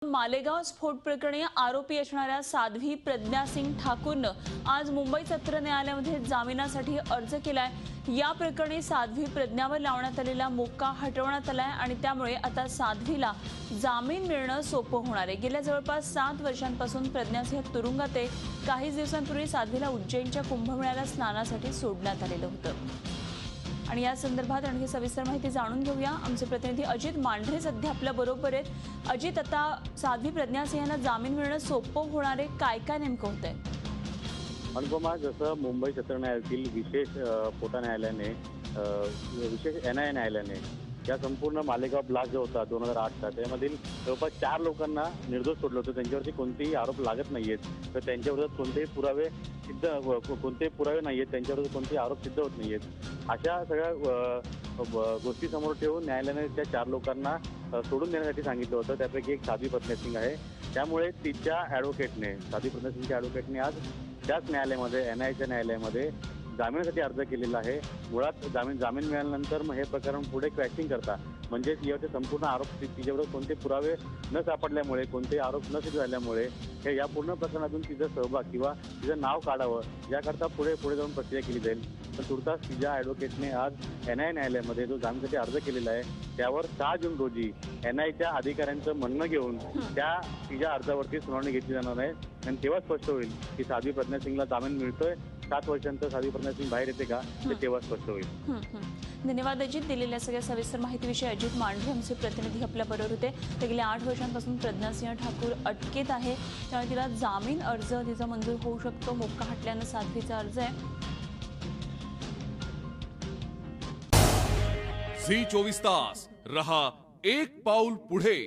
मालेगाव स्फोट प्रकरणी आरोपी असणाऱ्या साध्वी प्रज्ञा सिंग ठाकूरनं आज मुंबई सत्र न्यायालयामध्ये जामिनासाठी अर्ज केलाय। या प्रकरणी साध्वी प्रज्ञावर लावण्यात आलेला मोक्का हटवण्यात आलाय आणि त्यामुळे आता साध्वीला जामीन मिळणं सोपं होणार आहे। गेल्या जवळपास 7 वर्षांपासून प्रज्ञा सिंह तुरुंगात आहे। काही दिवसांपूर्वी साध्वीला उज्जैनच्या कुंभमेळ्याला स्नानासाठी सोडण्यात आलेलं होतं आणि या संदर्भात आणखी सविस्तर माहिती जाणून घेऊया। आमचे प्रतिनिधी अजित मांढरे सध्या आपल्या बरोबर आहेत। अजित, आता साध्वी प्रज्ञा सिंह यांना जामीन मिळणं सोपं होणार आहे, काय काय नेमकं होतंय? अनुपमा, जसं मुंबई सत्र न्यायालयातील विशेष पोटा न्यायालयाने विशेष NIA न्यायालयाने या संपूर्ण मालेगाव ब्लास्ट जो होता 2008चा त्यामधील जवळपास 4 लोकांना निर्दोष सोडलं होतं। त्यांच्यावरती कोणतेही आरोप लागत नाहीयेत, तर त्यांच्याविरोधात कोणतेही पुरावे नाहीयेत, त्यांच्याविरोधात कोणतेही आरोप सिद्ध होत नाहीयेत। अशा सगळ्या गोष्टी समोर ठेवून न्यायालयाने त्या 4 लोकांना सोडून देण्यासाठी सांगितलं होतं। त्यापैकी एक साध्वी प्रज्ञा सिंग आहे। त्यामुळे तिच्या ॲडव्होकेटने साध्वी प्रज्ञा सिंगच्या ॲडव्होकेटने आज त्याच न्यायालयामध्ये NIAच्या न्यायालयामध्ये जामिनासाठी अर्ज केलेला आहे। मुळात जामीन मिळाल्यानंतर मग हे प्रकरण पुढे क्रॅशिंग करता म्हणजे याचे संपूर्ण आरोप तिच्याबरोबर कोणते पुरावे न सापडल्यामुळे, कोणते आरोप न सिद्ध झाल्यामुळे हे या पूर्ण प्रकरणातून तिचा सहभाग किंवा तिचं नाव काढावं याकरता पुढे जाऊन प्रक्रिया केली जाईल। पण तुर्तास तिच्या ॲडव्होकेटने आज NIA न्यायालयामध्ये जो जामीनासाठी अर्ज केलेला आहे त्यावर 6 जून रोजी NIAच्या अधिकाऱ्यांचं म्हणणं घेऊन तिच्या अर्जावरती सुनावणी घेतली जाणार आहे आणि तेव्हा स्पष्ट होईल की साध्वी प्रज्ञा सिंगला जामीन मिळतोय। 7 वर्षांतर साध्वी प्रज्ञा सिंग बाहेर येते का ते तेव्हा स्पष्ट होईल। धन्यवाद अजित, दिलेल्या सगळ्या सविस्तर माहितीविषयी। अजित मांढरे आमचे प्रतिनिधी आपल्या बरोबर होते। ते गेल्या 8 वर्षांपासून प्रज्ञा सिंह ठाकूर अटकेत आहे, त्यामुळे तिला जामीन अर्ज तिचा मंजूर होऊ शकतो। मोक्का हटल्यानं साध्वीचा अर्ज आहे। झी 24 तास रहा एक पाऊल पुढे।